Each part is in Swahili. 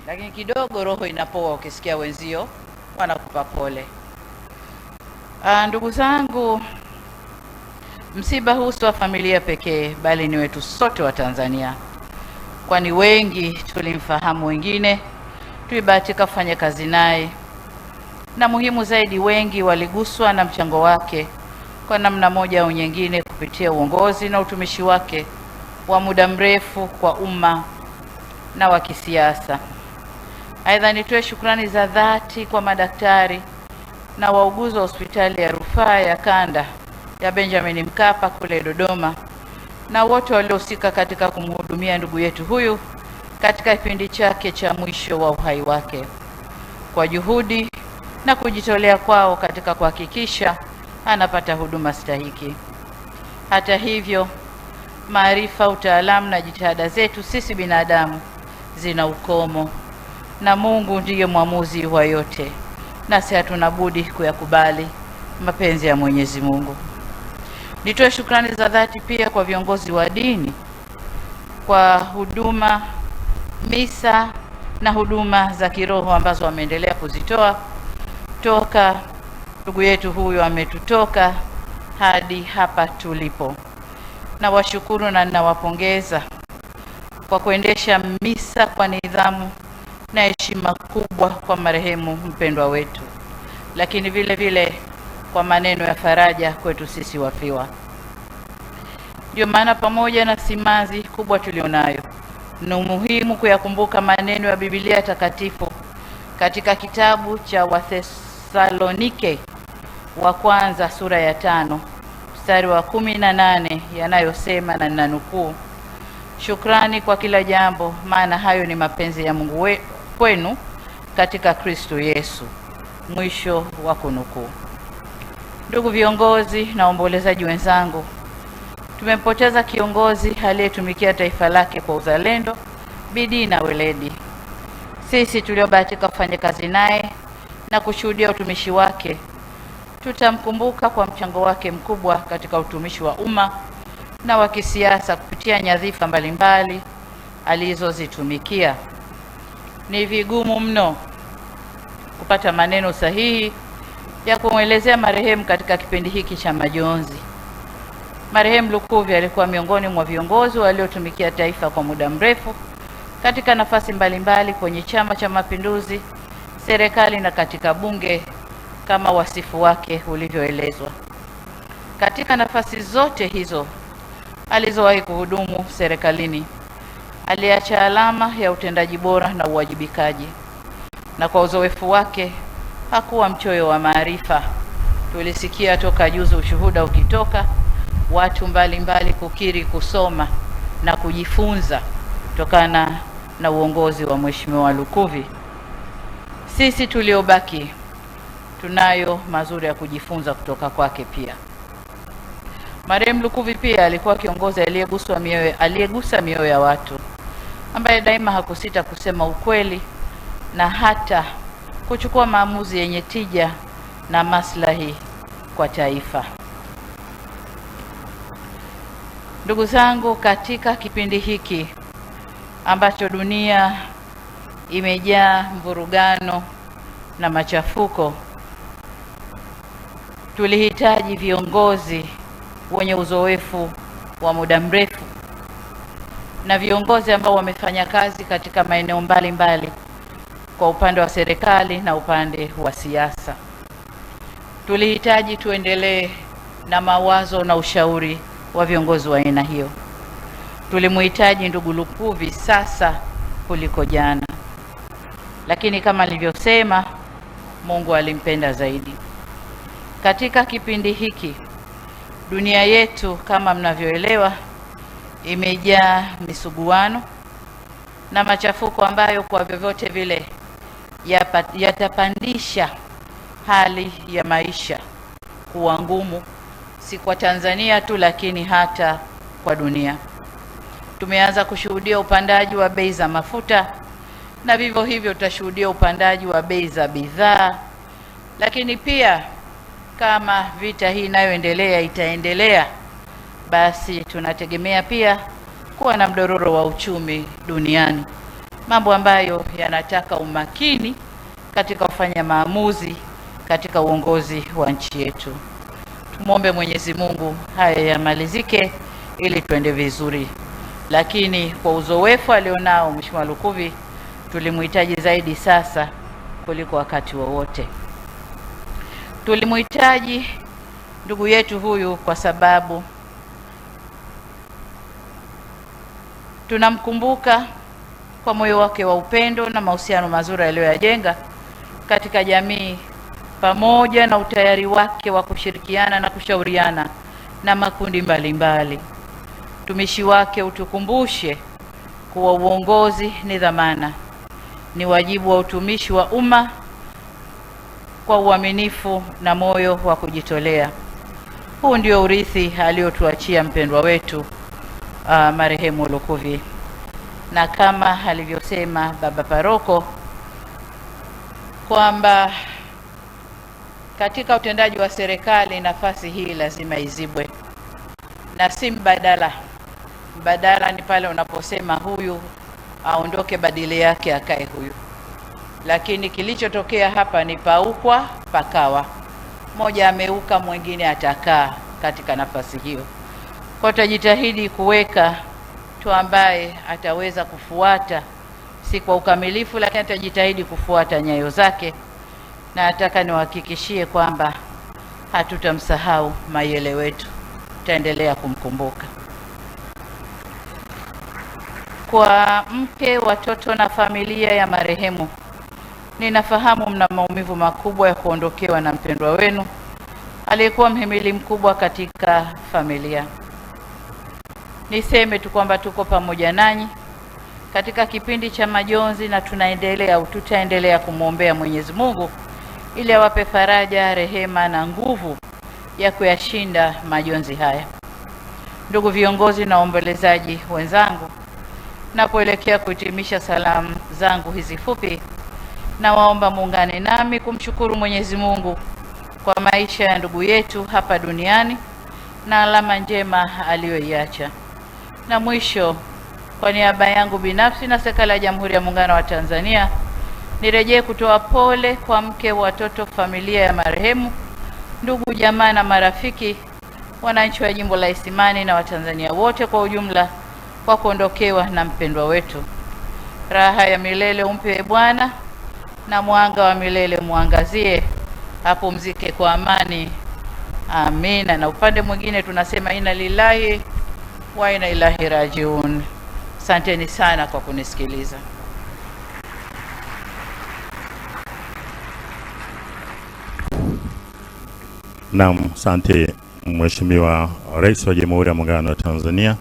lakini kidogo roho inapoa ukisikia wenzio wanakupa pole. Ndugu zangu, msiba huu si wa familia pekee, bali ni wetu sote wa Tanzania, kwani wengi tulimfahamu, wengine tulibahatika kufanya kazi naye, na muhimu zaidi, wengi waliguswa na mchango wake kwa namna moja au nyingine kupitia uongozi na utumishi wake wa muda mrefu kwa umma na wa kisiasa. Aidha, nitoe shukrani za dhati kwa madaktari na wauguzi wa hospitali ya rufaa ya kanda ya Benjamin Mkapa kule Dodoma, na wote waliohusika katika kumhudumia ndugu yetu huyu katika kipindi chake cha mwisho wa uhai wake, kwa juhudi na kujitolea kwao katika kuhakikisha anapata huduma stahiki. Hata hivyo, maarifa, utaalamu na jitihada zetu sisi binadamu zina ukomo, na Mungu ndiye mwamuzi wa yote, nasi hatuna budi kuyakubali mapenzi ya Mwenyezi Mungu. Nitoe shukrani za dhati pia kwa viongozi wa dini kwa huduma, misa na huduma za kiroho ambazo wameendelea kuzitoa toka ndugu yetu huyu ametutoka hadi hapa tulipo. Na washukuru na ninawapongeza kwa kuendesha misa kwa nidhamu na heshima kubwa kwa marehemu mpendwa wetu, lakini vile vile kwa maneno ya faraja kwetu sisi wafiwa. Ndio maana pamoja na simanzi kubwa tulionayo, ni muhimu kuyakumbuka maneno ya Biblia takatifu katika kitabu cha Wathesalonike wa kwanza sura ya 5 mstari wa 18 yanayosema, na ninanukuu: shukrani kwa kila jambo, maana hayo ni mapenzi ya Mungu kwenu katika Kristo Yesu. Mwisho wa kunukuu. Ndugu viongozi na waombolezaji wenzangu, tumempoteza kiongozi aliyetumikia taifa lake kwa uzalendo, bidii na weledi. Sisi tuliobahatika kufanya kazi naye na kushuhudia utumishi wake, tutamkumbuka kwa mchango wake mkubwa katika utumishi wa umma na wa kisiasa kupitia nyadhifa mbalimbali alizozitumikia. Ni vigumu mno kupata maneno sahihi ya kumwelezea marehemu katika kipindi hiki cha majonzi. Marehemu Lukuvi alikuwa miongoni mwa viongozi waliotumikia taifa kwa muda mrefu katika nafasi mbalimbali kwenye Chama cha Mapinduzi, serikali na katika bunge kama wasifu wake ulivyoelezwa. Katika nafasi zote hizo alizowahi kuhudumu serikalini, aliacha alama ya utendaji bora na uwajibikaji, na kwa uzoefu wake hakuwa mchoyo wa maarifa. Tulisikia toka juzi ushuhuda ukitoka watu mbalimbali kukiri, kusoma na kujifunza kutokana na uongozi wa Mheshimiwa Lukuvi. Sisi tuliobaki tunayo mazuri ya kujifunza kutoka kwake pia. Marehemu Lukuvi pia alikuwa kiongozi aliyegusa mioyo ya watu, ambaye daima hakusita kusema ukweli na hata kuchukua maamuzi yenye tija na maslahi kwa taifa. Ndugu zangu, katika kipindi hiki ambacho dunia imejaa mvurugano na machafuko, tulihitaji viongozi wenye uzoefu wa muda mrefu na viongozi ambao wamefanya kazi katika maeneo mbalimbali kwa upande wa serikali na upande wa siasa. Tulihitaji tuendelee na mawazo na ushauri wa viongozi wa aina hiyo. Tulimhitaji ndugu Lukuvi sasa kuliko jana, lakini kama nilivyosema, Mungu alimpenda zaidi. Katika kipindi hiki, dunia yetu kama mnavyoelewa imejaa misuguano na machafuko ambayo kwa vyovyote vile yatapandisha hali ya maisha kuwa ngumu, si kwa Tanzania tu, lakini hata kwa dunia. Tumeanza kushuhudia upandaji wa bei za mafuta, na vivyo hivyo tutashuhudia upandaji wa bei za bidhaa, lakini pia kama vita hii inayoendelea itaendelea, basi tunategemea pia kuwa na mdororo wa uchumi duniani, mambo ambayo yanataka umakini katika kufanya maamuzi katika uongozi wa nchi yetu. Tumwombe Mwenyezi Mungu haya yamalizike ili tuende vizuri, lakini kwa uzoefu alionao Mheshimiwa Lukuvi tulimhitaji zaidi sasa kuliko wakati wowote. Tulimhitaji ndugu yetu huyu kwa sababu tunamkumbuka kwa moyo wake wa upendo na mahusiano mazuri aliyoyajenga katika jamii, pamoja na utayari wake wa kushirikiana na kushauriana na makundi mbalimbali. Utumishi wake utukumbushe kuwa uongozi ni dhamana, ni wajibu wa utumishi wa umma kwa uaminifu na moyo wa kujitolea. Huu ndio urithi aliotuachia mpendwa wetu marehemu Lukuvi, na kama alivyosema baba paroko kwamba katika utendaji wa serikali nafasi hii lazima izibwe na si mbadala. Mbadala ni pale unaposema huyu aondoke, badili yake akae huyu, lakini kilichotokea hapa ni paukwa pakawa, mmoja ameuka mwingine atakaa katika nafasi hiyo. Kwa tutajitahidi kuweka mtu ambaye ataweza kufuata, si kwa ukamilifu, lakini atajitahidi kufuata nyayo zake, na nataka niwahakikishie kwamba hatutamsahau Mayele wetu, tutaendelea kumkumbuka. Kwa mke, watoto na familia ya marehemu, ninafahamu mna maumivu makubwa ya kuondokewa na mpendwa wenu aliyekuwa mhimili mkubwa katika familia. Niseme tu kwamba tuko pamoja nanyi katika kipindi cha majonzi, na tutaendelea kumwombea Mwenyezi Mungu ili awape faraja, rehema na nguvu ya kuyashinda majonzi haya. Ndugu viongozi na waombolezaji wenzangu, napoelekea kuhitimisha salamu zangu hizi fupi, na waomba muungane nami kumshukuru Mwenyezi Mungu kwa maisha ya ndugu yetu hapa duniani na alama njema aliyoiacha. Na mwisho, kwa niaba yangu binafsi na serikali ya Jamhuri ya Muungano wa Tanzania, nirejee kutoa pole kwa mke, watoto, familia ya marehemu, ndugu, jamaa na marafiki, wananchi wa jimbo la Isimani na Watanzania wote kwa ujumla kwa kuondokewa na mpendwa wetu. Raha ya milele umpe Bwana, na mwanga wa milele muangazie, apumzike kwa amani. Amina. Na upande mwingine tunasema inna lillahi wa inna ilaihi rajiun. Asanteni sana kwa kunisikiliza. Naam, asante Mheshimiwa Rais wa Jamhuri ya Muungano wa Tanzania,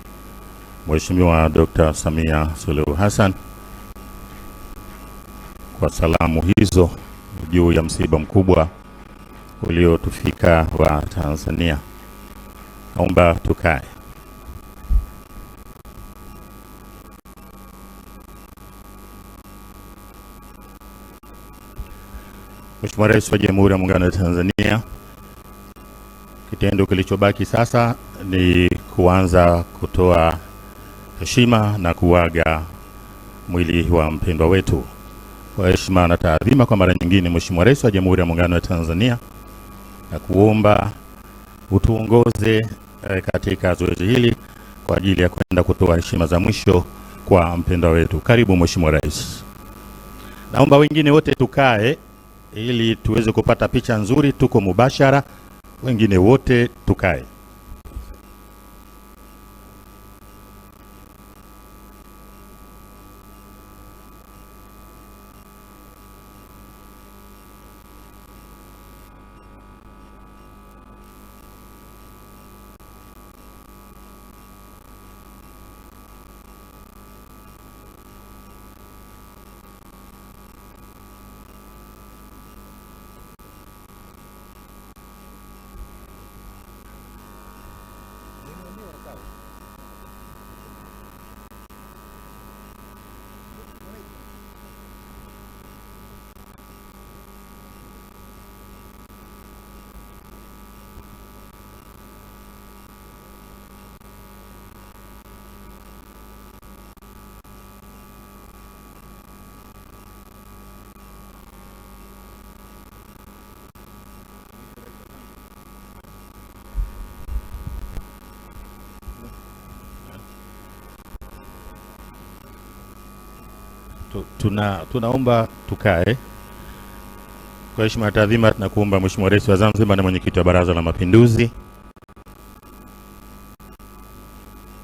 Mheshimiwa Dr. Samia Suluhu Hassan, kwa salamu hizo juu ya msiba mkubwa uliotufika wa Tanzania. Naomba tukae. Mheshimiwa Rais wa Jamhuri ya Muungano wa Tanzania, kitendo kilichobaki sasa ni kuanza kutoa heshima na kuaga mwili wa mpendwa wetu. Kwa heshima na taadhima kwa mara nyingine, Mheshimiwa Rais wa Jamhuri ya Muungano wa Tanzania, na kuomba utuongoze katika zoezi hili kwa ajili ya kwenda kutoa heshima za mwisho kwa mpendwa wetu. Karibu Mheshimiwa Rais. Naomba wengine wote tukae ili tuweze kupata picha nzuri, tuko mubashara. Wengine wote tukae. tunaomba tukae. Kwa heshima na taadhima tunakuomba Mheshimiwa Rais wa Zanzibar na Mwenyekiti wa Baraza la Mapinduzi